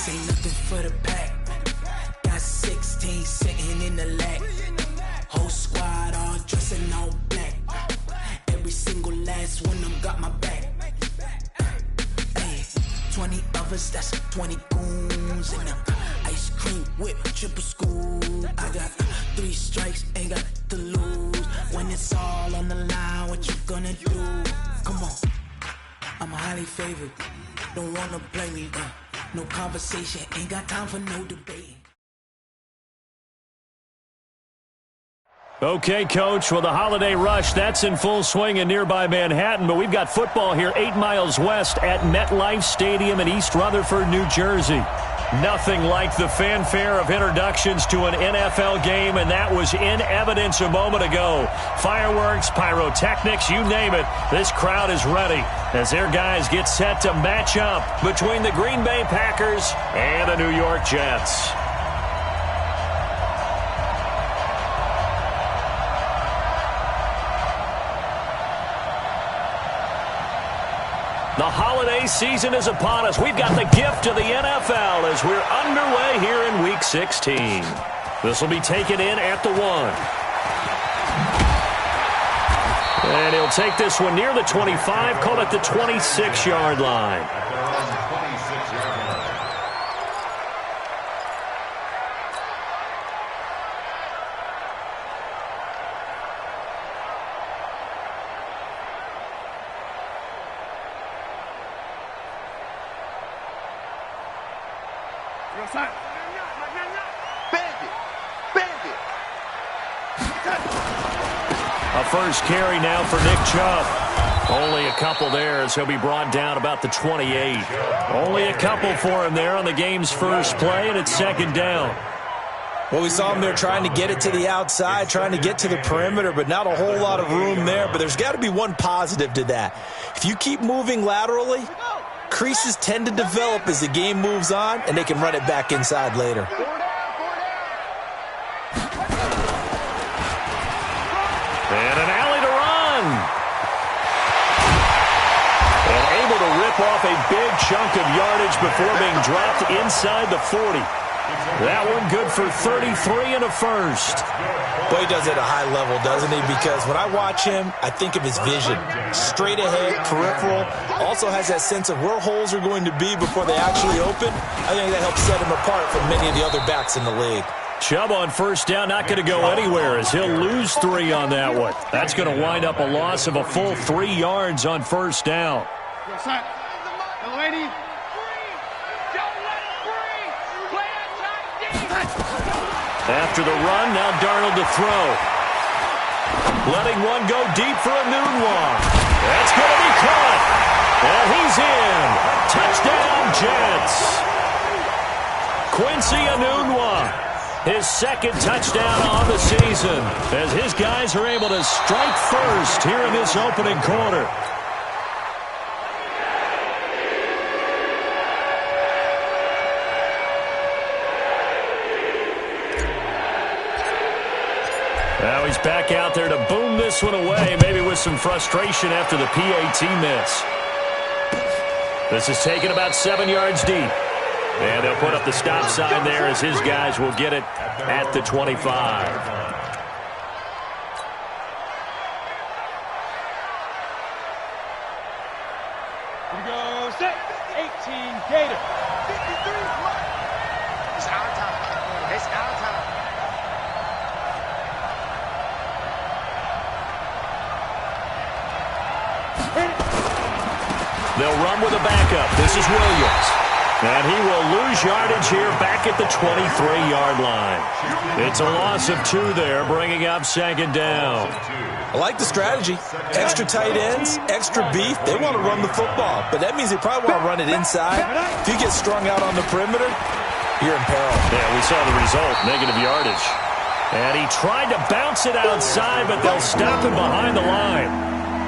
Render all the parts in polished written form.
this ain't nothing for the pack. Got 16 sitting in the lag. Whole squad all dressing all black. Every single last one of them got my back. Hey, 20 of us, that's 20 goons in them. Ice cream whip, triple scoop. I got 3 strikes, ain't got to lose. When it's all on the line, what you gonna do? Come on, I'm highly favored. Don't wanna play me, no conversation, ain't got time for no debate. Okay, Coach, well, the holiday rush, that's in full swing in nearby Manhattan, but we've got football here 8 miles west at MetLife Stadium in East Rutherford, New Jersey. Nothing like the fanfare of introductions to an NFL game, and that was in evidence a moment ago. Fireworks, pyrotechnics, you name it, this crowd is ready as their guys get set to match up between the Green Bay Packers and the New York Jets. The holiday season is upon us. We've got the gift of the NFL as we're underway here in Week 16. This will be taken in at the 1. And he'll take this one near the 25, call it the 26-yard line. A first carry now for Nick Chubb. Only a couple there as he'll be brought down about the 28. Only a couple for him there on the game's first play, and it's second down. Well, we saw him there trying to get it to the outside, trying to get to the perimeter, but not a whole lot of room there. But there's got to be one positive to that. If you keep moving laterally, creases tend to develop as the game moves on, and they can run it back inside later. And an alley to run. And able to rip off a big chunk of yardage before being dropped inside the 40. That one good for 33 and a first. Boy, he does it at a high level, doesn't he? Because when I watch him, I think of his vision. Straight ahead, peripheral. Also has that sense of where holes are going to be before they actually open. I think that helps set him apart from many of the other backs in the league. Chubb on first down, not going to go anywhere as he'll lose 3 on that one. That's going to wind up a loss of a full 3 yards on first down. After the run, now Darnold to throw. Letting one go deep for Enunwa. That's going to be caught. And he's in. Touchdown, Jets. Quincy Enunwa. His second touchdown on the season as his guys are able to strike first here in this opening quarter. Now he's back out there to boom this one away, maybe with some frustration after the PAT miss. This is taken about 7 yards deep. And they'll put up the stop sign there as his guys will get it at the 25. Here we go, set, 18, Gator. 53, it's our time. It's our time. They'll run with a backup. This is Williams. And he will lose yardage here back at the 23-yard line. It's a loss of 2 there, bringing up second down. I like the strategy. Extra tight ends, extra beef. They want to run the football, but that means they probably want to run it inside. If you get strung out on the perimeter, you're in peril. Yeah, we saw the result, negative yardage. And he tried to bounce it outside, but they'll stop him behind the line.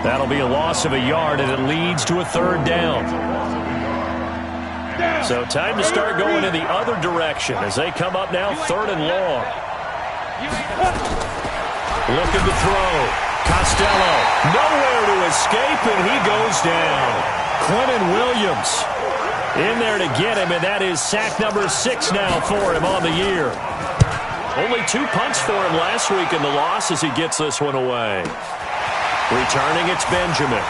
That'll be a loss of a yard, and it leads to a third down. So time to start going in the other direction as they come up now 3rd and long. Looking to throw. Costello nowhere to escape, and he goes down. Quentin Williams. In there to get him, and that is sack number 6 now for him on the year. Only 2 punts for him last week in the loss as he gets this one away. Returning, it's Benjamin.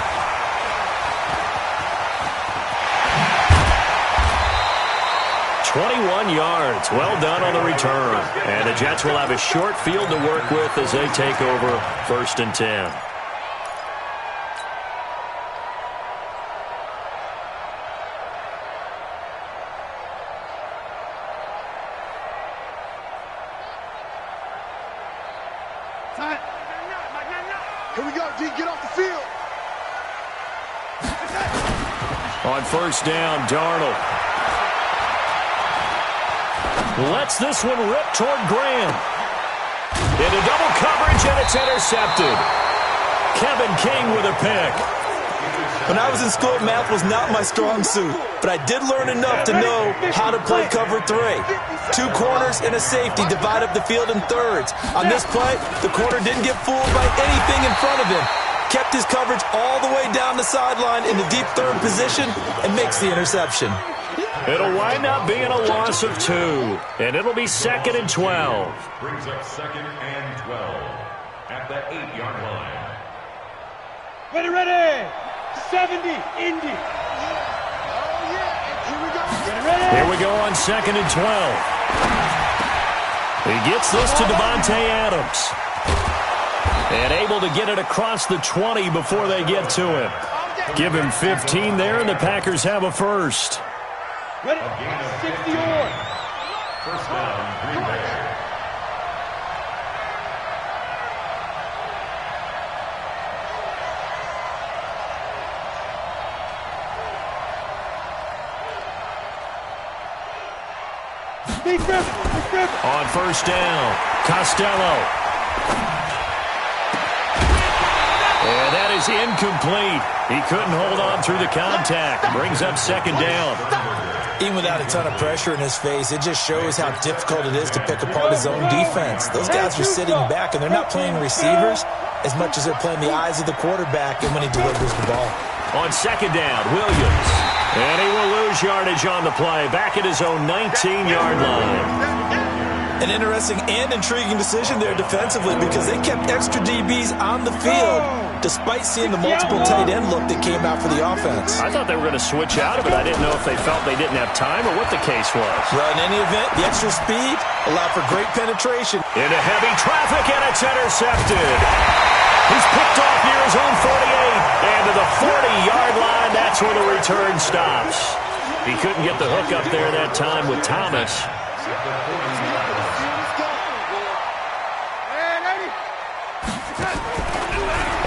"21 yards. Well done on the return. And the Jets will have a short field to work with as they take over 1st and 10. Here we go, D. Get off the field. On 1st down, Darnold lets this one rip toward Graham. Into double coverage, and it's intercepted. Kevin King with a pick. When I was in school, math was not my strong suit, but I did learn enough to know how to play cover 3. 2 corners and a safety divide up the field in thirds. On this play, the corner didn't get fooled by anything in front of him. Kept his coverage all the way down the sideline in the deep third position and makes the interception. It'll wind up being a loss of 2, and it'll be 2nd and 12. Brings up 2nd and 12 at the 8-yard line. Ready. 70, Indy. Oh, yeah. Here we go. Ready. Here we go on 2nd and 12. He gets this to Devontae Adams. And able to get it across the 20 before they get to him. Give him 15 there, and the Packers have a first. Ready. 60 on. First down, Green Bay. On 1st down, Costello. And that is incomplete. He couldn't hold on through the contact. Brings up 2nd down. Even without a ton of pressure in his face, it just shows how difficult it is to pick apart his own defense. Those guys are sitting back, and they're not playing receivers as much as they're playing the eyes of the quarterback and when he delivers the ball. On 2nd down, Williams. And he will lose yardage on the play. Back at his own 19-yard line. An interesting and intriguing decision there defensively because they kept extra DBs on the field despite seeing the multiple tight end look that came out for the offense. I thought they were going to switch out of it. I didn't know if they felt they didn't have time or what the case was. Well, in any event, the extra speed allowed for great penetration. Into heavy traffic, and it's intercepted. He's picked off near his own 48. And to the 40-yard line, that's where the return stops. He couldn't get the hook up there that time with Thomas.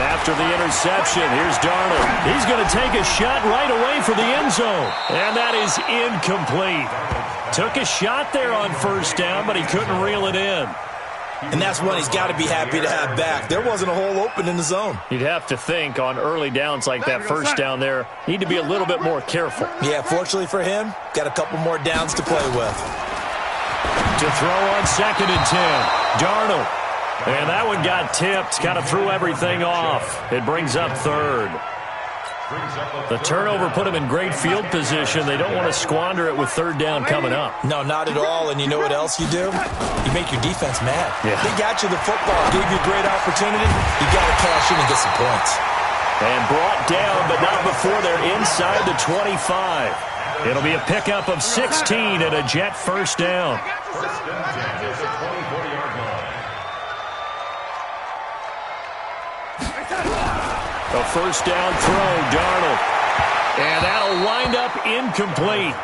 After the interception, here's Darnold. He's going to take a shot right away for the end zone. And that is incomplete. Took a shot there on 1st down, but he couldn't reel it in. And that's one he's got to be happy to have back. There wasn't a hole open in the zone. You'd have to think on early downs like that 1st down there, need to be a little bit more careful. Yeah, fortunately for him, got a couple more downs to play with. To throw on 2nd and 10, Darnold. And that one got tipped, kind of threw everything off. It brings up 3rd. The turnover put him in great field position. They don't want to squander it with 3rd down coming up. No, not at all. And you know what else you do? You make your defense mad. Yeah. They got you the football, gave you a great opportunity. You got to cash in and get some points. And brought down, but not before they're inside the 25. It'll be a pickup of 16 and a Jet 1st down. First and 10 is the 24-yard line. A 1st down throw, Darnold. And that'll wind up incomplete.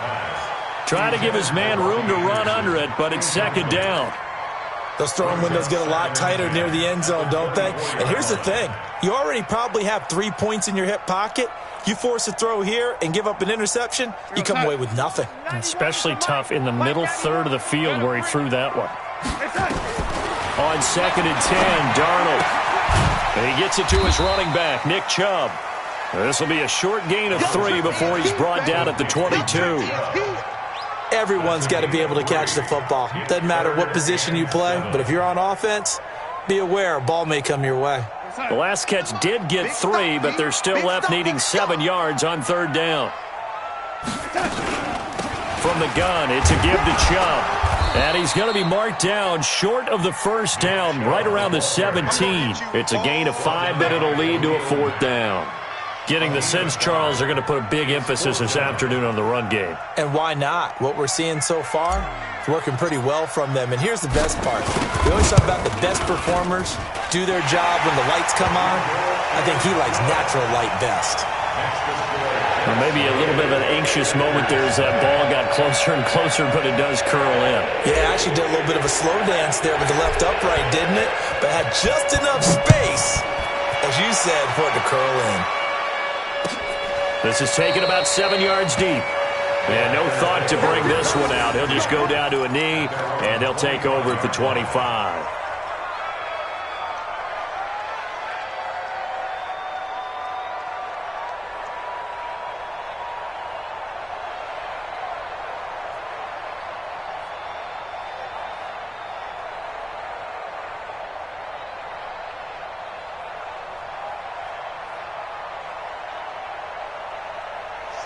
Trying to give his man room to run under it, but it's 2nd down. Those throwing windows get a lot tighter near the end zone, don't they? And here's the thing. You already probably have 3 points in your hip pocket. You force a throw here and give up an interception, you come away with nothing. Especially tough in the middle third of the field where he threw that one. On 2nd and 10, Darnold. And he gets it to his running back, Nick Chubb. This will be a short gain of 3 before he's brought down at the 22. Everyone's got to be able to catch the football. Doesn't matter what position you play, but if you're on offense, be aware a ball may come your way. The last catch did get 3, but they're still left needing 7 yards on 3rd down. From the gun, it's a give to Chubb. And he's going to be marked down short of the first down, right around the 17. It's a gain of 5, but it'll lead to a 4th down. Getting the sense, Charles, they're going to put a big emphasis this afternoon on the run game. And why not? What we're seeing so far, it's working pretty well from them. And here's the best part. We always talk about the best performers do their job when the lights come on. I think he likes natural light best. Well, maybe a little bit of an anxious moment there as that ball got closer and closer, but it does curl in. Yeah, actually did a little bit of a slow dance there with the left upright, didn't it? But had just enough space, as you said, for it to curl in. This is taken about 7 yards deep. And no thought to bring this one out. He'll just go down to a knee, and they'll take over at the 25.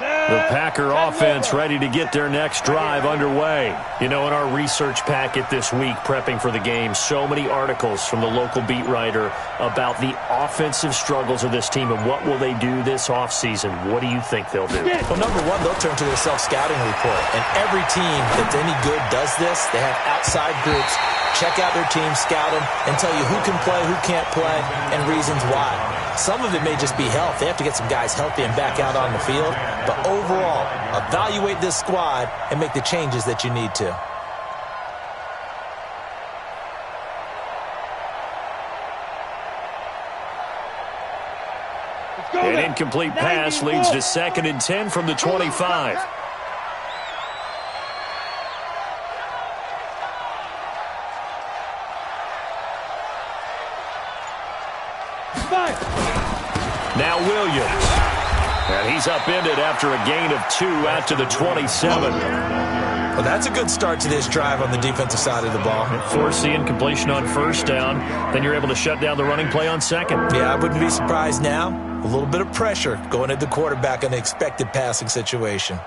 The Packer offense ready to get their next drive underway. You know, in our research packet this week, prepping for the game, so many articles from the local beat writer about the offensive struggles of this team and what will they do this offseason. What do you think they'll do? Well, number one, they'll turn to their self-scouting report. And every team that's any good does this. They have outside groups. Check out their team, scout them, and tell you who can play, who can't play, and reasons why. Some of it may just be health. They have to get some guys healthy and back out on the field. But overall, evaluate this squad and make the changes that you need to. An incomplete pass leads to 2nd and 10 from the 25. Now Williams. And he's upended after a gain of 2 out to the 27. Well, that's a good start to this drive on the defensive side of the ball. Force the incompletion on first down. Then you're able to shut down the running play on second. Yeah, I wouldn't be surprised now. A little bit of pressure going at the quarterback in an expected passing situation.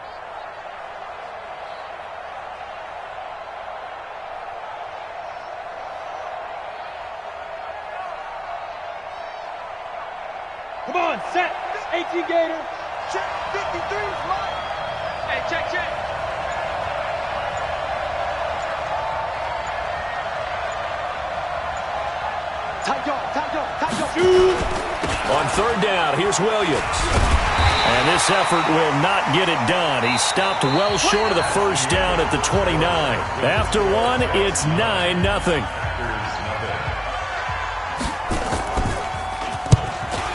Come on, set. 18 Gator. Check. 53. Hey, check. Tight yard. On third down, here's Williams. And this effort will not get it done. He stopped well short of the first down at the 29. After one, it's 9-0.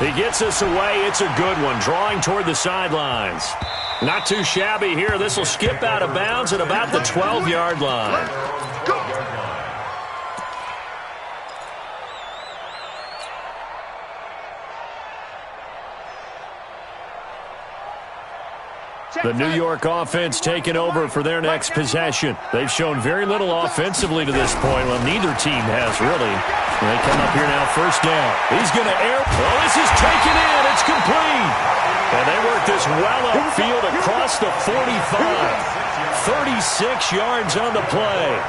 He gets us away. It's a good one, drawing toward the sidelines. Not too shabby here. This will skip out of bounds at about the 12-yard line. The New York offense taking over for their next possession. They've shown very little offensively to this point. Well, neither team has, really. They come up here now, first down. He's going to air. Oh, this is taken in. It's complete. And they work this well upfield across the 45. 36 yards on the play.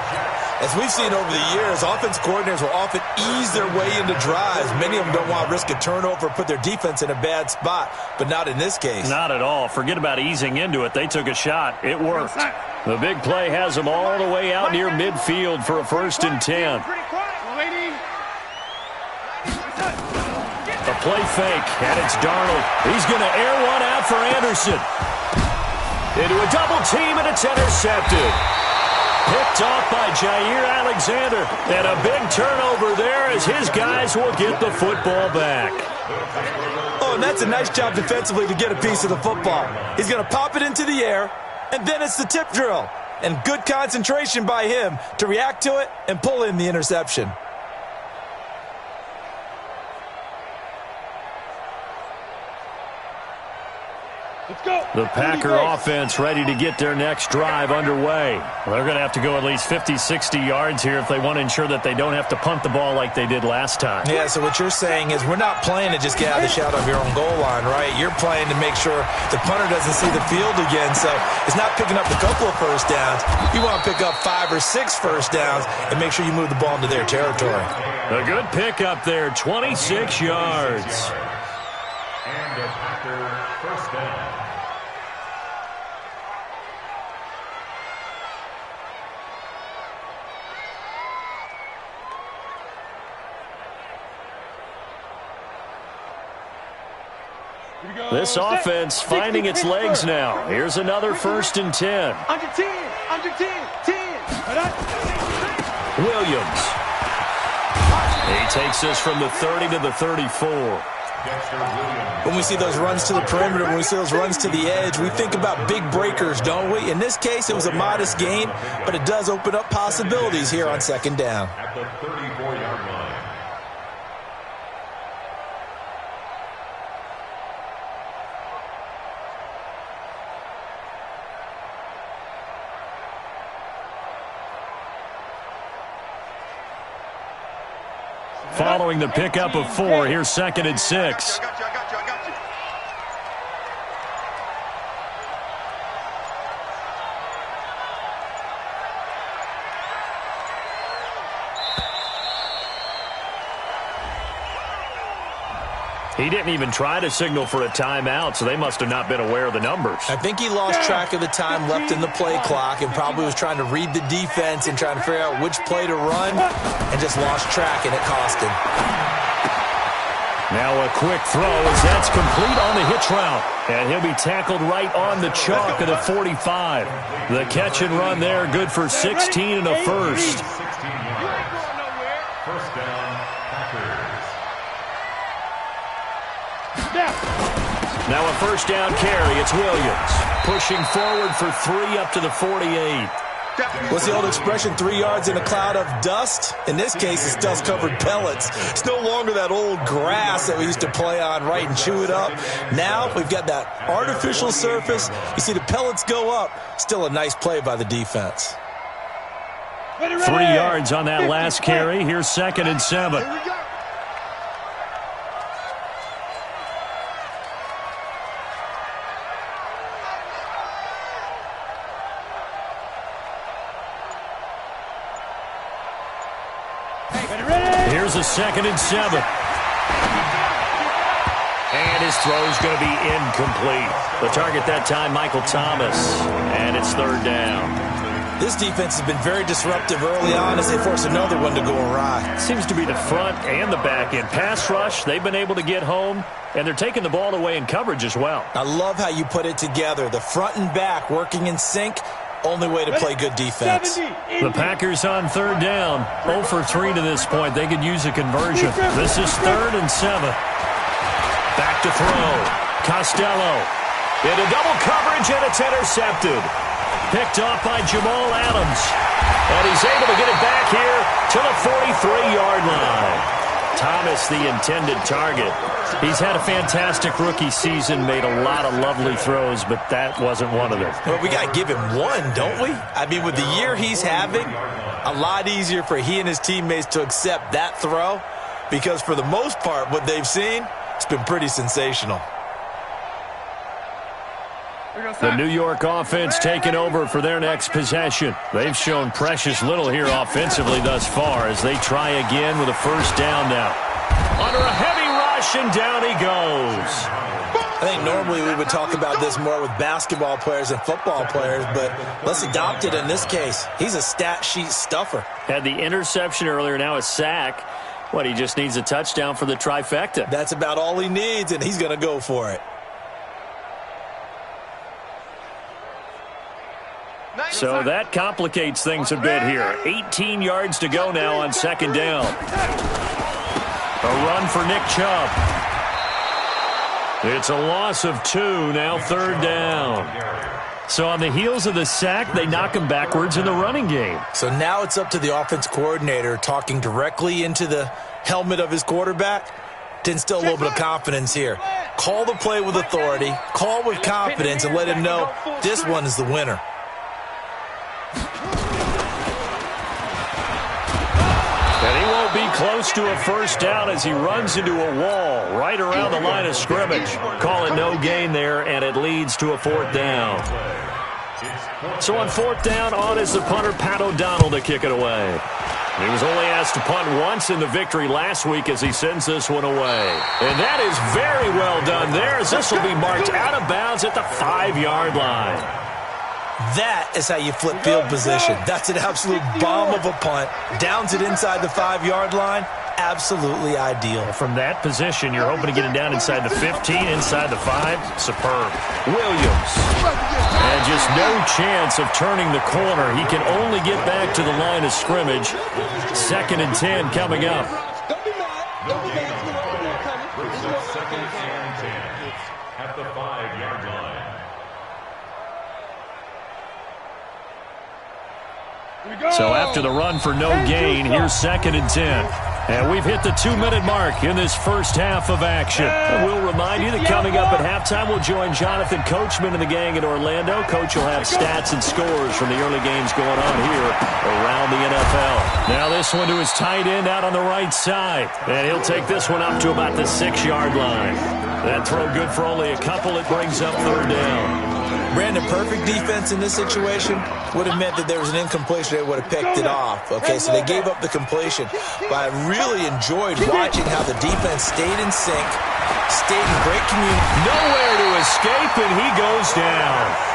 As we've seen over the years, offense coordinators will often ease their way into drives. Many of them don't want to risk a turnover or put their defense in a bad spot, but not in this case. Not at all. Forget about easing into it. They took a shot. It worked. The big play has them all the way out near midfield for a 1st and 10. A play fake, and it's Darnold. He's going to air one out for Anderson. Into a double team, and it's intercepted. Picked off by Jair Alexander. And a big turnover there as his guys will get the football back. Oh, and that's a nice job defensively to get a piece of the football. He's going to pop it into the air, and then it's the tip drill. And good concentration by him to react to it and pull in the interception. The Packer offense ready to get their next drive underway. They're going to have to go at least 50, 60 yards here if they want to ensure that they don't have to punt the ball like they did last time. Yeah, so what you're saying is we're not playing to just get out of the shadow of your own goal line, right? You're playing to make sure the punter doesn't see the field again. So it's not picking up a couple of first downs. You want to pick up 5 or 6 first downs and make sure you move the ball into their territory. A good pickup there, 26 yards. And a Packer first down. This offense finding its legs now. Here's another 1st and 10. Under 10, under 10, 10. Williams. He takes us from the 30 to the 34. When we see those runs to the perimeter, when we see those runs to the edge, we think about big breakers, don't we? In this case, it was a modest gain, but it does open up possibilities here on 2nd down. At the 34-yard line. Following the pickup of 4, here's 2nd and 6. I got you. He didn't even try to signal for a timeout, so they must have not been aware of the numbers. I think he lost track of the time left in the play clock and probably was trying to read the defense and trying to figure out which play to run and just lost track, and it cost him. Now a quick throw as that's complete on the hitch route. And he'll be tackled right on the chalk of the 45. The catch and run there, good for 16 and a first. 16 yards. First down, Packers. Now a 1st down carry. It's Williams pushing forward for 3 up to the 48. What's the old expression, 3 yards in a cloud of dust? In this case, it's dust-covered pellets. It's no longer that old grass that we used to play on, right, and chew it up. Now we've got that artificial surface. You see the pellets go up. Still a nice play by the defense. 3 yards on that last carry. Here's 2nd and 7. Here's a 2nd and 7. And his throw's going to be incomplete. The target that time, Michael Thomas. And it's 3rd down. This defense has been very disruptive early on as they force another one to go awry. Seems to be the front and the back end. Pass rush, they've been able to get home, and they're taking the ball away in coverage as well. I love how you put it together. The front and back working in sync. Only way to play good defense. The Packers on 3rd down. 0 for 3 to this point. They could use a conversion. This is 3rd and 7. Back to throw. Costello. Into double coverage, and it's intercepted. Picked off by Jamal Adams. And he's able to get it back here to the 43-yard line. Thomas, the intended target. He's had a fantastic rookie season, made a lot of lovely throws, but that wasn't one of them. Well, we got to give him one, don't we? I mean, with the year he's having, a lot easier for he and his teammates to accept that throw because for the most part, what they've seen, it's been pretty sensational. The New York offense taking over for their next possession. They've shown precious little here offensively thus far as they try again with a 1st down now. Under a heavy rush, and down he goes. I think normally we would talk about this more with basketball players and football players, but let's adopt it in this case. He's a stat sheet stuffer. Had the interception earlier, now a sack. What, he just needs a touchdown for the trifecta. That's about all he needs, and he's going to go for it. So that complicates things a bit here. 18 yards to go now on 2nd down. A run for Nick Chubb. It's a loss of 2, now 3rd down. So on the heels of the sack, they knock him backwards in the running game. So now it's up to the offense coordinator talking directly into the helmet of his quarterback to instill a little bit of confidence here. Call the play with authority, call with confidence, and let him know this one is the winner. And he won't be close to a first down as he runs into a wall right around the line of scrimmage. Call it no gain there, and it leads to a fourth down. So on fourth down, on is the punter, Pat O'Donnell, to kick it away. He was only asked to punt once in the victory last week as he sends this one away. And that is very well done there, as this will be marked out of bounds at the 5-yard line. That is how you flip field position. That's an absolute bomb of a punt. Downs it inside the 5-yard line. Absolutely ideal. From that position, you're hoping to get it down inside the 15, inside the 5. Superb. Williams. And just no chance of turning the corner. He can only get back to the line of scrimmage. 2nd and 10 coming up. Don't be mad. Don't be mad. Second and 10 at the 5-yard line. So after the run for no gain, here's 2nd and 10. And we've hit the 2-minute mark in this first half of action. And we'll remind you that coming up at halftime, we'll join Jonathan Coachman and the gang in Orlando. Coach will have stats and scores from the early games going on here around the NFL. Now this one to his tight end out on the right side. And he'll take this one up to about the 6-yard line. That throw good for only a couple. It brings up 3rd down. Brandon, perfect defense in this situation would have meant that there was an incompletion. They would have picked it off. Okay, so they gave up the completion. But I really enjoyed watching how the defense stayed in sync, stayed in great communication. Nowhere to escape, and he goes down.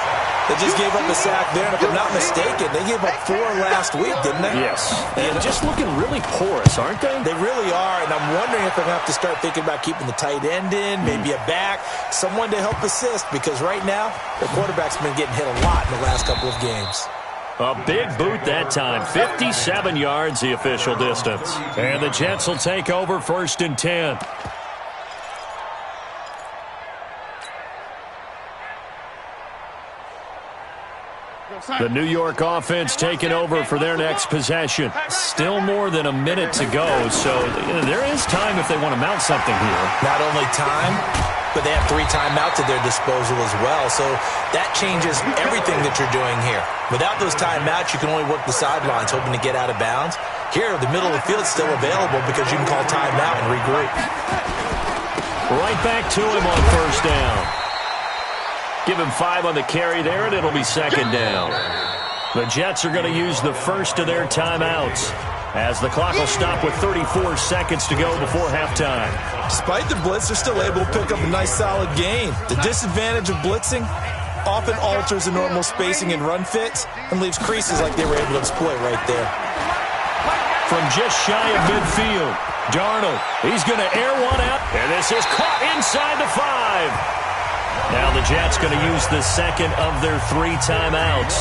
They just gave up a sack there, and if I'm not mistaken, they gave up 4 last week, didn't they? Yes. And just looking really porous, aren't they? They really are, and I'm wondering if they're going to have to start thinking about keeping the tight end in, maybe a back, someone to help assist, because right now, their quarterback's been getting hit a lot in the last couple of games. A big boot that time. 57 yards, the official distance. And the Jets will take over 1st and 10. The New York offense taking over for their next possession. Still more than a minute to go, so there is time if they want to mount something here. Not only time, but they have 3 timeouts at their disposal as well, so that changes everything that you're doing here. Without those timeouts, you can only work the sidelines, hoping to get out of bounds. Here, the middle of the field is still available because you can call timeout and regroup. Right back to him on 1st down. Give him 5 on the carry there, and it'll be 2nd down. The Jets are going to use the first of their timeouts as the clock will stop with 34 seconds to go before halftime. Despite the blitz, they're still able to pick up a nice, solid gain. The disadvantage of blitzing often alters the normal spacing and run fits and leaves creases like they were able to exploit right there. From just shy of midfield, Darnold, he's going to air one out, and this is caught inside the 5. Now the Jets going to use the second of their 3 timeouts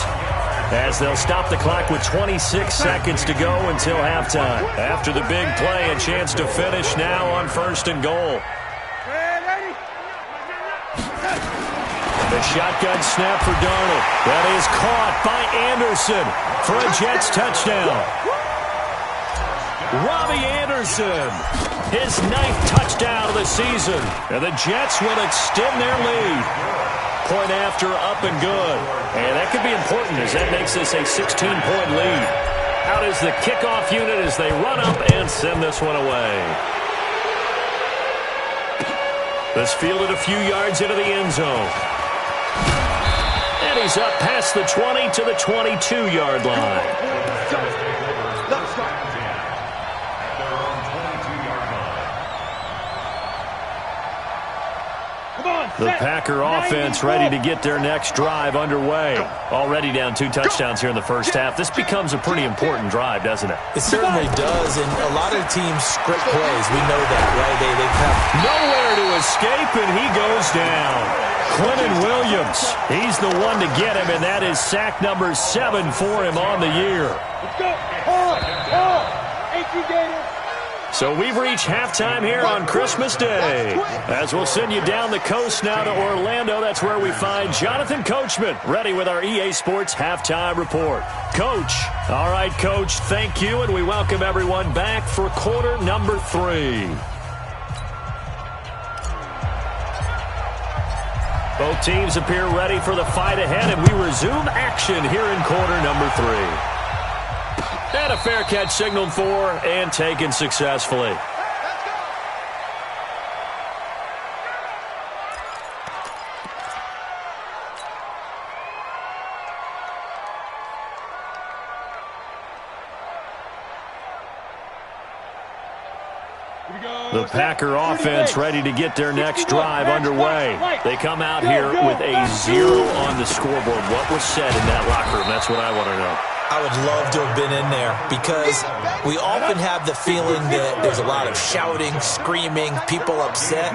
as they'll stop the clock with 26 seconds to go until halftime. After the big play, a chance to finish now on 1st and goal. The shotgun snap for Darnold. That is caught by Anderson for a Jets touchdown. Robbie Anderson, his 9th touchdown of the season. And the Jets will extend their lead. Point after, up and good. And that could be important as that makes this a 16-point lead. Out is the kickoff unit as they run up and send this one away. This fielded a few yards into the end zone. And he's up past the 20 to the 22-yard line. The Packer offense ready to get their next drive underway. Already down 2 touchdowns here in the first half. This becomes a pretty important drive, doesn't it? It certainly does, and a lot of teams script plays. We know that, right? They have nowhere to escape, and he goes down. Quentin Williams, he's the one to get him, and that is sack number 7 for him on the year. Let's go. So we've reached halftime here on Christmas Day. As we'll send you down the coast now to Orlando, that's where we find Jonathan Coachman, ready with our EA Sports Halftime Report. Coach. All right, Coach, thank you, and we welcome everyone back for quarter number 3. Both teams appear ready for the fight ahead, and we resume action here in quarter number 3. And a fair catch signaled for and taken successfully. The Packer offense ready to get their next drive underway. They come out here with a 0 on the scoreboard. What was said in that locker room? That's what I want to know. I would love to have been in there because we often have the feeling that there's a lot of shouting, screaming, people upset.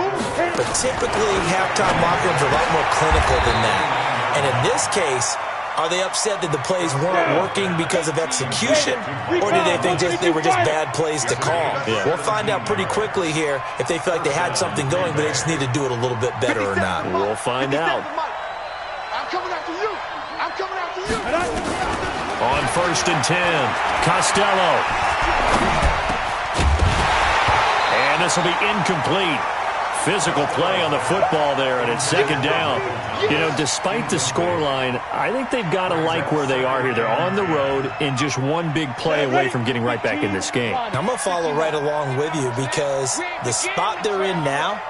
But typically, halftime locker rooms are a lot more clinical than that. And in this case, are they upset that the plays weren't working because of execution, or do they think they were just bad plays to call? Yeah. We'll find out pretty quickly here if they feel like they had something going, but they just need to do it a little bit better or not. We'll find out. I'm coming after you. I'm coming after you. On 1st and 10, Costello. And this will be incomplete. Physical play on the football there, and it's 2nd down. You know, despite the scoreline, I think they've got to like where they are here. They're on the road and just one big play away from getting right back in this game. I'm going to follow right along with you because the spot they're in now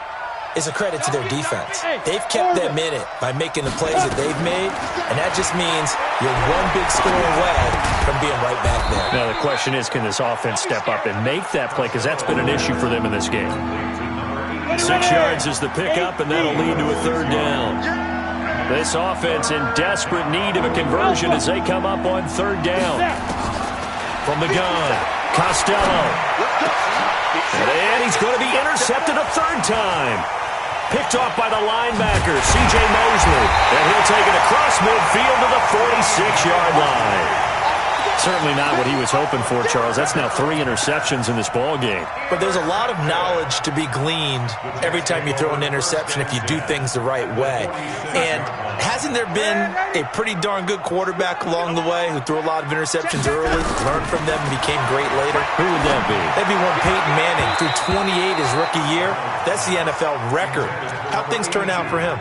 is a credit to their defense. They've kept them in it by making the plays that they've made, and that just means you're one big score away from being right back there. Now, the question is, can this offense step up and make that play? Because that's been an issue for them in this game. 6 yards is the pickup, and that'll lead to a 3rd down. This offense in desperate need of a conversion as they come up on 3rd down. From the gun, Costello. And he's going to be intercepted a 3rd time. Picked off by the linebacker, C.J. Mosley. And he'll take it across midfield to the 46-yard line. Certainly not what he was hoping for, Charles. That's now 3 interceptions in this ball game. But there's a lot of knowledge to be gleaned every time you throw an interception if you do things the right way. And hasn't there been a pretty darn good quarterback along the way who threw a lot of interceptions early, learned from them, and became great later? Who would that be? That'd be one Peyton Manning. Threw 28 his rookie year. That's the NFL record. How'd things turn out for him?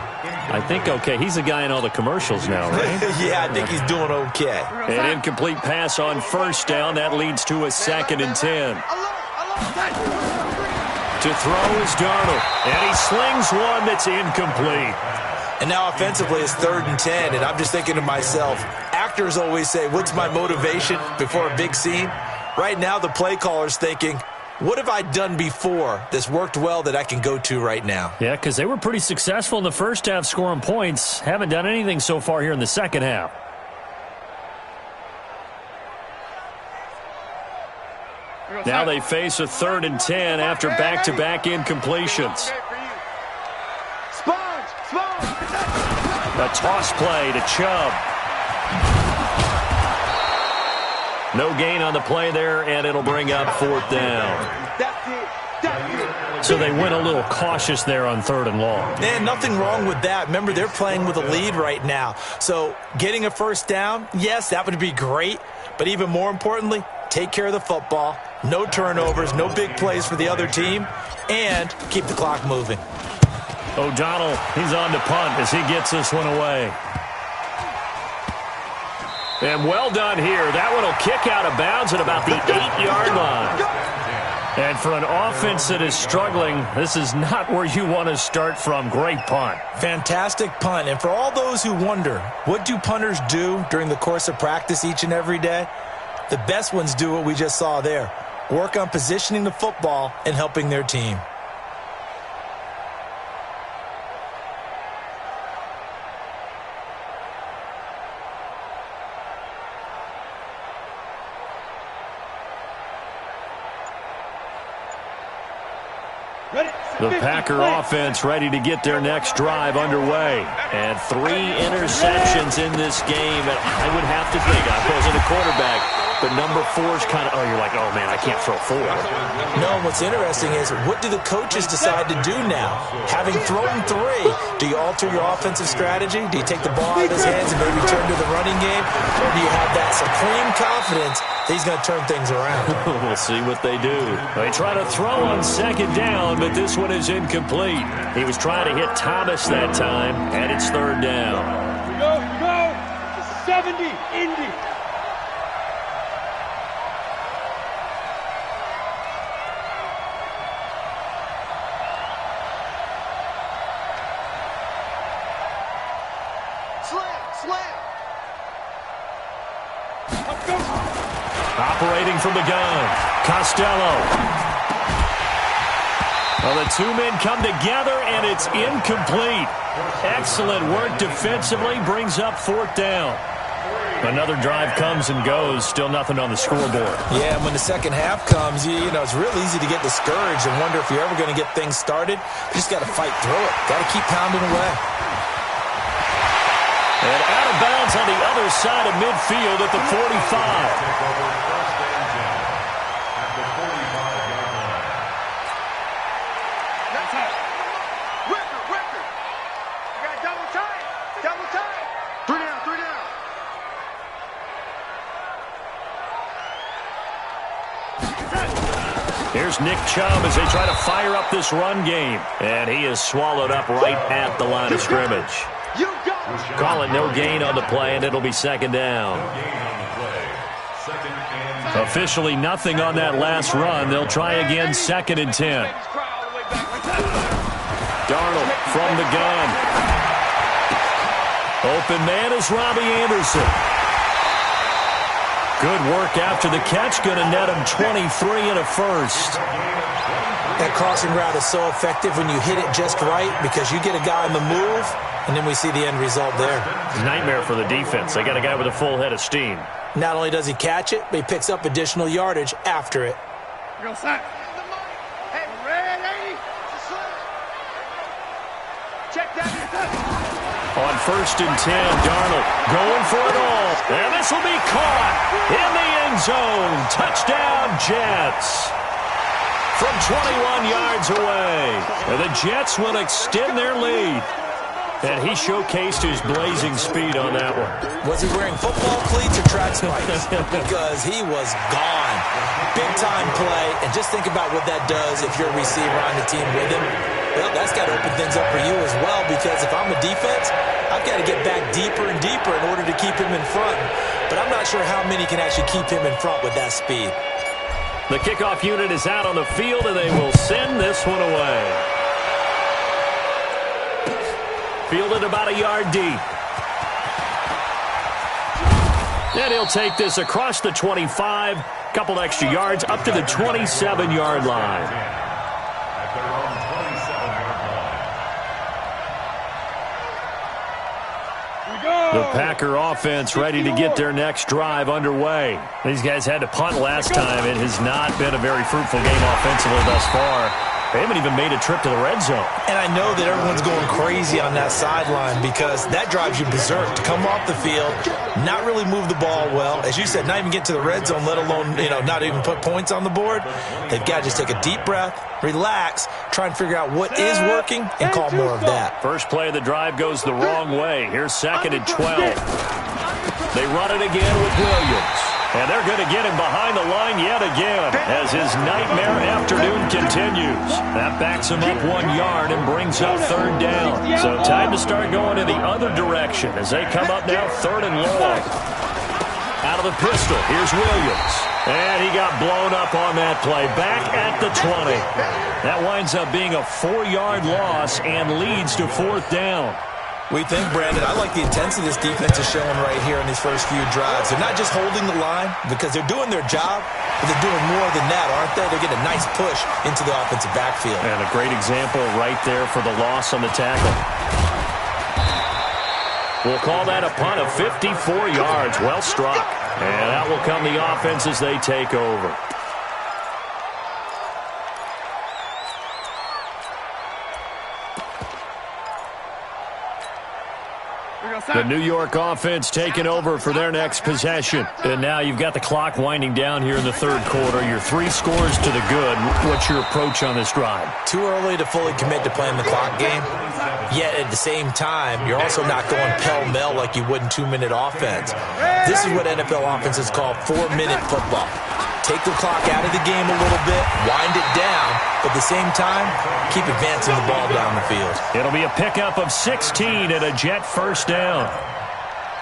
I think okay. He's a guy in all the commercials now, right? Yeah, I think he's doing okay. An incomplete pass on 1st down. That leads to a 2nd and 10. To throw is Darnold. And he slings one that's incomplete. And now offensively it's 3rd and 10. And I'm just thinking to myself, actors always say, what's my motivation before a big scene? Right now the play caller's thinking, what have I done before that's worked well that I can go to right now? Yeah, because they were pretty successful in the first half scoring points. Haven't done anything so far here in the second half. Now they face a 3rd and 10 after back-to-back incompletions. A toss play to Chubb. No gain on the play there, and it'll bring up 4th down. So they went a little cautious there on 3rd and long. And nothing wrong with that. Remember, they're playing with a lead right now. So getting a 1st down, yes, that would be great. But even more importantly, take care of the football. No turnovers, no big plays for the other team, and keep the clock moving. O'Donnell, he's on to punt as he gets this one away. And well done here. That one will kick out of bounds at about the 8-yard line. And for an offense that is struggling, this is not where you want to start from. Great punt. Fantastic punt. And for all those who wonder, what do punters do during the course of practice each and every day? The best ones do what we just saw there. Work on positioning the football and helping their team. The Packer offense ready to get their next drive underway. And 3 interceptions in this game. And I would have to think, I wasn't a quarterback, but number 4's kind of, you're like, oh, man, I can't throw 4. No, what's interesting is what do the coaches decide to do now? Having thrown 3, do you alter your offensive strategy? Do you take the ball out of his hands and maybe turn to the running game? Or do you have that supreme confidence that he's going to turn things around? We'll see what they do. They try to throw on second down, but this one is incomplete. He was trying to hit Thomas that time, and it's third down. Here we go. 70, Indy. Slam. Let's go. Operating from the gun, Costello. Well, the 2 men come together, and it's incomplete. Excellent work defensively, brings up fourth down. Another drive comes and goes, still nothing on the scoreboard. Yeah, and when the second half comes, you know, it's real easy to get discouraged and wonder if you're ever going to get things started. You just got to fight through it. Got to keep pounding away. And out of bounds on the other side of midfield at the 45. Here's Nick Chubb as they try to fire up this run game. And he is swallowed up right at the line of scrimmage. Call it no gain on the play, and it'll be second down. Officially nothing on that last run. They'll try again, 2nd and 10. Darnold from the gun. Open man is Robbie Anderson. Good work after the catch. Going to net him 23 and a first. That crossing route is so effective when you hit it just right because you get a guy on the move, and then we see the end result there. Nightmare for the defense. They got a guy with a full head of steam. Not only does he catch it, but he picks up additional yardage after it. Go, Sack. Hey, ready? Check that. On 1st and 10, Darnold going for it all. And this will be caught in the end zone. Touchdown, Jets. From 21 yards away. And the Jets will extend their lead. And he showcased his blazing speed on that one. Was he wearing football cleats or track spikes? Because he was gone. Big-time play. And just think about what that does if you're a receiver on the team with him. Well, that's got to open things up for you as well, because if I'm a defense, I've got to get back deeper and deeper in order to keep him in front. But I'm not sure how many can actually keep him in front with that speed. The kickoff unit is out on the field, and they will send this one away. Fielded about a yard deep. And he'll take this across the 25, couple extra yards, up to the 27-yard line. The Packer offense ready to get their next drive underway. These guys had to punt last time. It has not been a very fruitful game offensively thus far. They haven't even made a trip to the red zone. And I know that everyone's going crazy on that sideline because that drives you berserk to come off the field, not really move the ball well. As you said, not even get to the red zone, let alone, not even put points on the board. They've got to just take a deep breath, relax, try and figure out what is working, and call more of that. First play of the drive goes the wrong way. Here's 2nd and 12. They run it again with Williams. And they're going to get him behind the line yet again as his nightmare afternoon continues. That backs him up 1 yard and brings up third down. So time to start going in the other direction as they come up now 3rd and long. Out of the pistol, here's Williams. And he got blown up on that play. Back at the 20. That winds up being a 4-yard loss and leads to 4th down. We think, Brandon, I like the intensity this defense is showing right here in these first few drives. They're not just holding the line because they're doing their job, but they're doing more than that, aren't they? They're getting a nice push into the offensive backfield. And a great example right there for the loss on the tackle. We'll call that a punt of 54 yards. Well struck. And out will come the offense as they take over. The New York offense taking over for their next possession. And now you've got the clock winding down here in the third quarter. You're 3 scores to the good. What's your approach on this drive? Too early to fully commit to playing the clock game. Yet at the same time, you're also not going pell-mell like you would in 2-minute offense. This is what NFL offenses call 4-minute football. Take the clock out of the game a little bit, wind it down, but at the same time, keep advancing the ball down the field. It'll be a pickup of 16 and a Jet first down.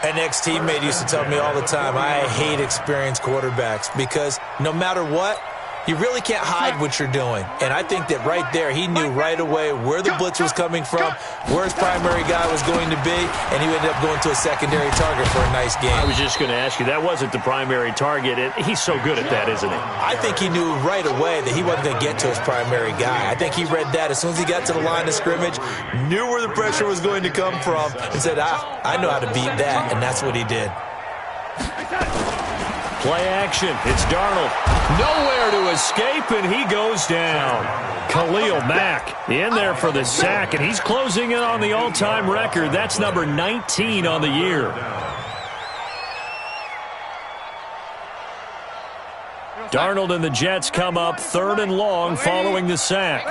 An ex-teammate used to tell me all the time, I hate experienced quarterbacks because no matter what, you really can't hide what you're doing. And I think that right there, he knew right away where the blitz was coming from, where his primary guy was going to be, and he ended up going to a secondary target for a nice game. I was just going to ask you, that wasn't the primary target. He's so good at that, isn't he? I think he knew right away that he wasn't going to get to his primary guy. I think he read that as soon as he got to the line of scrimmage, knew where the pressure was going to come from, and said, I know how to beat that, and that's what he did. Play action. It's Darnold. Nowhere to escape, and he goes down. Khalil Mack in there for the sack, and he's closing in on the all-time record. That's number 19 on the year. Darnold and the Jets come up 3rd and long following the sack.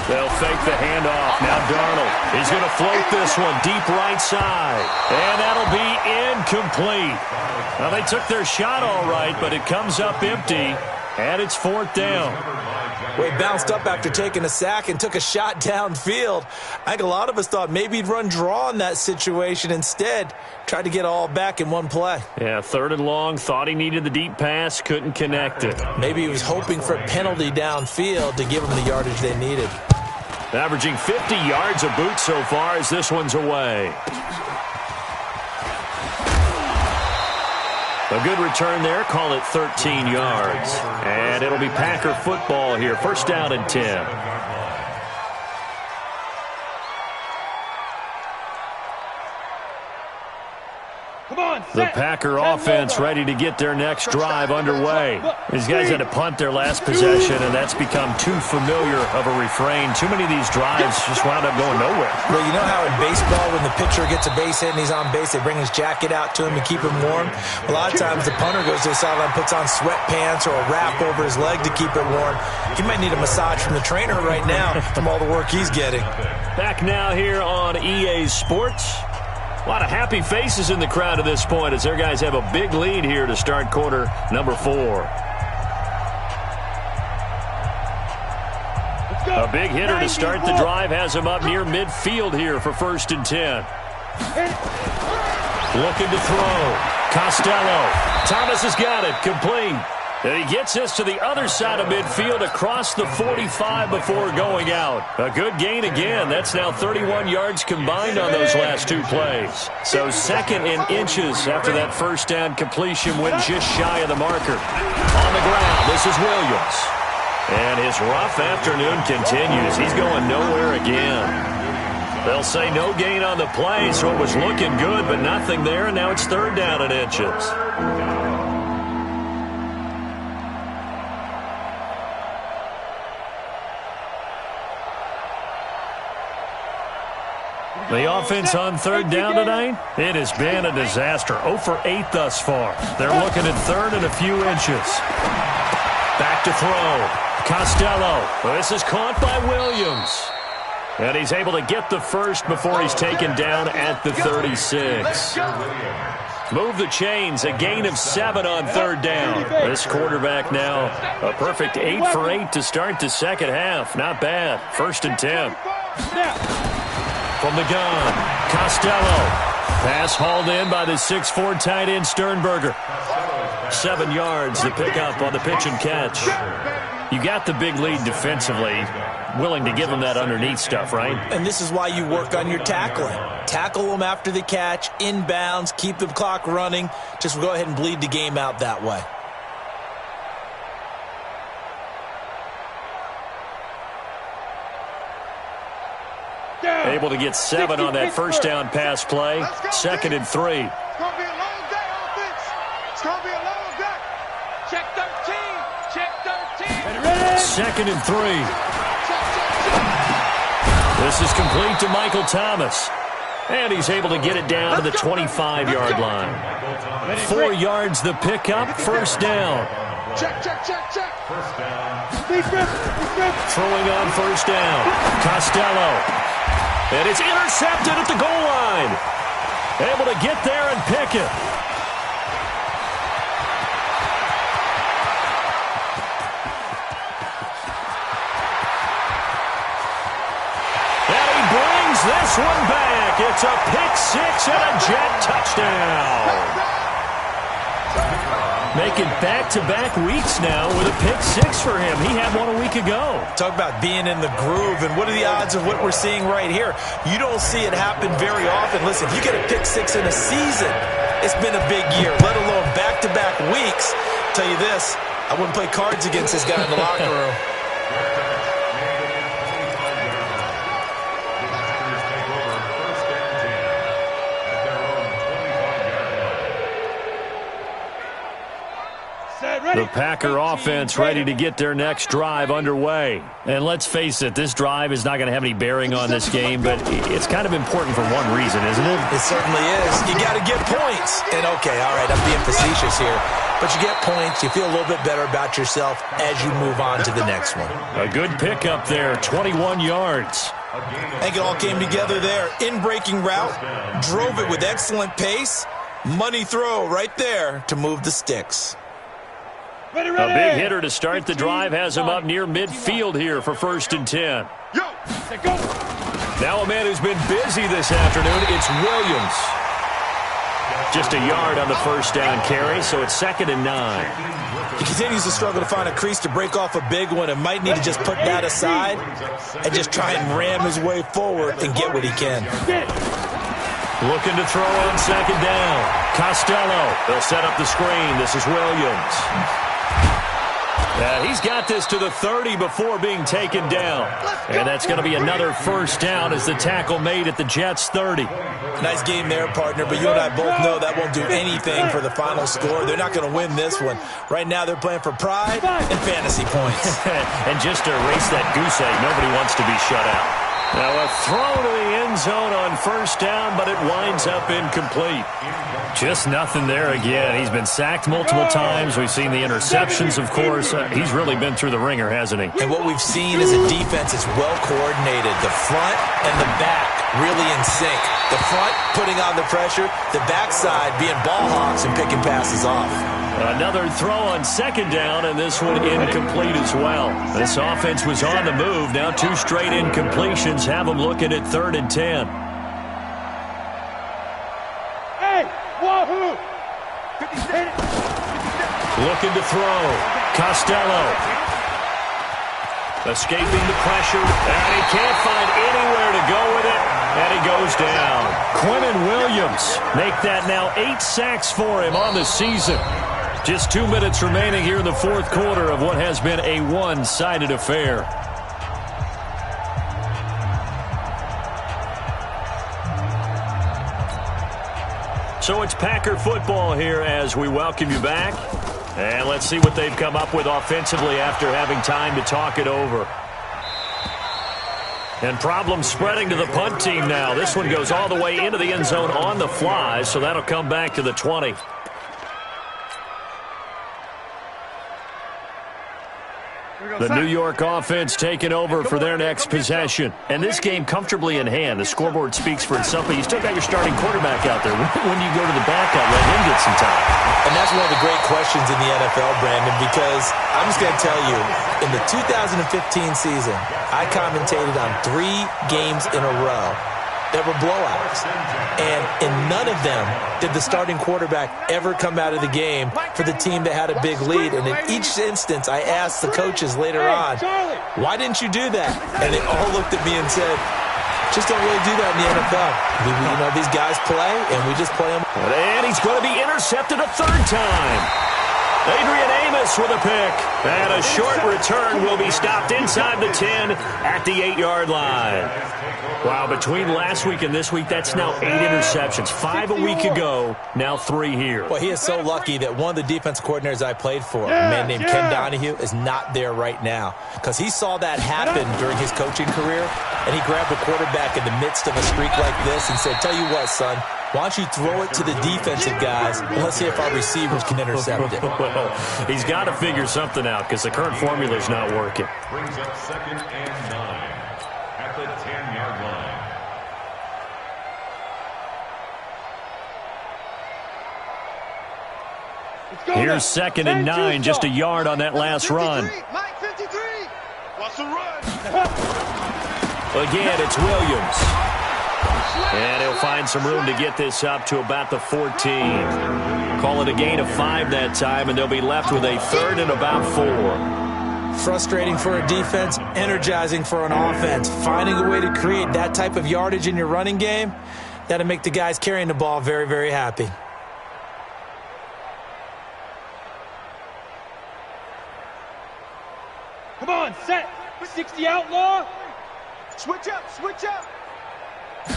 They'll fake the handoff. Now Darnold is going to float this one deep right side. And that'll be incomplete. Now, they took their shot all right, but it comes up empty, and it's 4th down. Well, he bounced up after taking a sack and took a shot downfield. I think a lot of us thought maybe he'd run draw in that situation. Instead, tried to get all back in one play. Yeah, 3rd and long. Thought he needed the deep pass. Couldn't connect it. Maybe he was hoping for a penalty downfield to give him the yardage they needed. Averaging 50 yards a boot so far as this one's away. A good return there. Call it 13 yards. And it'll be Packer football here. First down and 10. The Packer offense ready to get their next drive underway. These guys had to punt their last possession, and that's become too familiar of a refrain. Too many of these drives just wound up going nowhere. Well, you know how in baseball when the pitcher gets a base hit and he's on base, they bring his jacket out to him to keep him warm? A lot of times the punter goes to the sideline, puts on sweatpants or a wrap over his leg to keep it warm. He might need a massage from the trainer right now from all the work he's getting. Back now here on EA Sports. A lot of happy faces in the crowd at this point as their guys have a big lead here to start quarter number 4. A big hitter to start the drive has him up near midfield here for 1st and 10. Looking to throw. Costello. Thomas has got it. Complete. And he gets this to the other side of midfield across the 45 before going out. A good gain again. That's now 31 yards combined on those last 2 plays. So 2nd in inches after that first down completion went just shy of the marker. On the ground, this is Williams. And his rough afternoon continues. He's going nowhere again. They'll say no gain on the play, so it was looking good, but nothing there, and now it's 3rd down in inches. The offense on 3rd down tonight, it has been a disaster. 0 for 8 thus far. They're looking at 3rd and a few inches. Back to throw. Costello. This is caught by Williams. And he's able to get the first before he's taken down at the 36. Move the chains. A gain of 7 on 3rd down. This quarterback now a perfect 8 for 8 to start the second half. Not bad. 1st and 10. From the gun, Costello. Pass hauled in by the 6'4" tight end Sternberger. 7 yards to pick up on the pitch and catch. You got the big lead defensively. Willing to give them that underneath stuff, right? And this is why you work on your tackling. Tackle them after the catch, inbounds, keep the clock running. Just go ahead and bleed the game out that way. Able to get 7 on that first down pass play. 2nd and 3. It's going to be a long day, offense. It's going to be a long day. Check 13. Check 13. 2nd and 3. This is complete to Michael Thomas. And he's able to get it down to the 25-yard line. 4 yards the pickup, first down. Check. First down. Throwing on first down. Costello. And it's intercepted at the goal line. Able to get there and pick it. And he brings this one back. It's a pick six and a Jet touchdown. Making back-to-back weeks now with a pick six for him. He had one a week ago. Talk about being in the groove, and what are the odds of what we're seeing right here? You don't see it happen very often. Listen, if you get a pick six in a season, it's been a big year, let alone back-to-back weeks. I'll tell you this, I wouldn't play cards against this guy in the locker room. The Packer offense ready to get their next drive underway. And let's face it, this drive is not going to have any bearing on this game, but it's kind of important for one reason, isn't it? It certainly is. You got to get points. And okay, all right, I'm being facetious here. But you get points, you feel a little bit better about yourself as you move on to the next one. A good pickup there, 21 yards. I think it all came together there. In-breaking route, drove it with excellent pace. Money throw right there to move the sticks. A big hitter to start the drive has him up near midfield here for 1st and 10. Now a man who's been busy this afternoon, it's Williams. Just a yard on the first down carry, so it's 2nd and 9. He continues to struggle to find a crease to break off a big one and might need to just put that aside and just try and ram his way forward and get what he can. Looking to throw on 2nd down. Costello. They'll set up the screen. This is Williams. He's got this to the 30 before being taken down. And that's going to be another first down as the tackle made at the Jets' 30. Nice game there, partner, but you and I both know that won't do anything for the final score. They're not going to win this one. Right now they're playing for pride and fantasy points. And just to erase that goose egg, nobody wants to be shut out. Now a throw to the end zone on first down, but it winds up incomplete. Just nothing there again. He's been sacked multiple times. We've seen the interceptions, of course. He's really been through the ringer, hasn't he? And what we've seen is a defense that's well coordinated. The front and the back really in sync. The front putting on the pressure, the backside being ball hawks and picking passes off. Another throw on 2nd down, and this one incomplete as well. This offense was on the move. Now 2 straight incompletions have them looking at 3rd and 10. Hey, wahoo! Looking to throw. Costello. Escaping the pressure, and he can't find anywhere to go with it, and he goes down. Quinnen Williams make that now 8 sacks for him on the season. Just 2 minutes remaining here in the 4th quarter of what has been a one-sided affair. So it's Packer football here as we welcome you back. And let's see what they've come up with offensively after having time to talk it over. And problems spreading to the punt team now. This one goes all the way into the end zone on the fly, so that'll come back to the 20. The New York offense taking over for their next possession. And this game comfortably in hand. The scoreboard speaks for itself, but you still got your starting quarterback out there. When do you go to the backup, let him get some time? And that's one of the great questions in the NFL, Brandon, because I'm just going to tell you, in the 2015 season, I commentated on 3 games in a row that were blowouts. And in none of them did the starting quarterback ever come out of the game for the team that had a big lead. And in each instance, I asked the coaches later on, why didn't you do that? And they all looked at me and said, just don't really do that in the NFL. You know, these guys play, and we just play them. And he's going to be intercepted a 3rd time. Adrian Amos with a pick. And a short return will be stopped inside the 10 at the 8-yard line. Wow, between last week and this week, that's now 8 interceptions. 5 a week ago, now 3 here. Well, he is so lucky that one of the defense coordinators I played for, a man named Ken Donahue, is not there right now. Because he saw that happen during his coaching career, and he grabbed the quarterback in the midst of a streak like this and said, tell you what, son, why don't you throw it to the defensive guys, and let's see if our receivers can intercept it. Well, he's got to figure something out because the current formula is not working. Brings up 2nd and 9 at the 10-yard line. Here's 2nd and 9, just a yard on that last run. Mike 53. What's the run? Again, it's Williams. And he'll find some room to get this up to about the 14. Call it a gain of 5 that time, and they'll be left with a 3rd and about 4. Frustrating for a defense, energizing for an offense. Finding a way to create that type of yardage in your running game, that'll make the guys carrying the ball very, very happy. Come on, set. 60 outlaw. Switch up, switch up.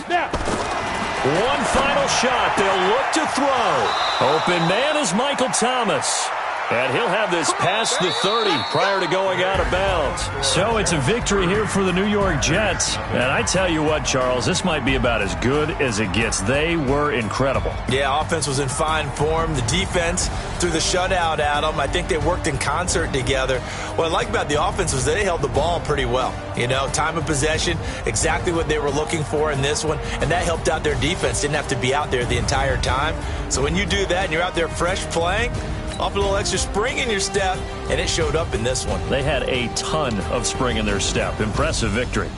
Now. One final shot. They'll look to throw. Open man is Michael Thomas. And he'll have this past the 30 prior to going out of bounds. So it's a victory here for the New York Jets. And I tell you what, Charles, this might be about as good as it gets. They were incredible. Yeah, offense was in fine form. The defense threw the shutout at them. I think they worked in concert together. What I like about the offense was they held the ball pretty well. You know, time of possession, exactly what they were looking for in this one. And that helped out their defense. Didn't have to be out there the entire time. So when you do that and you're out there fresh playing, off a little extra spring in your step, and it showed up in this one. They had a ton of spring in their step. Impressive victory.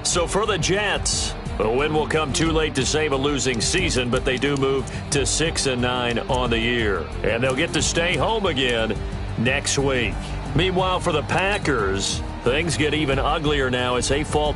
So for the Jets, a win will come too late to save a losing season, but they do move to 6-9 on the year. And they'll get to stay home again next week. Meanwhile, for the Packers, things get even uglier now as they fall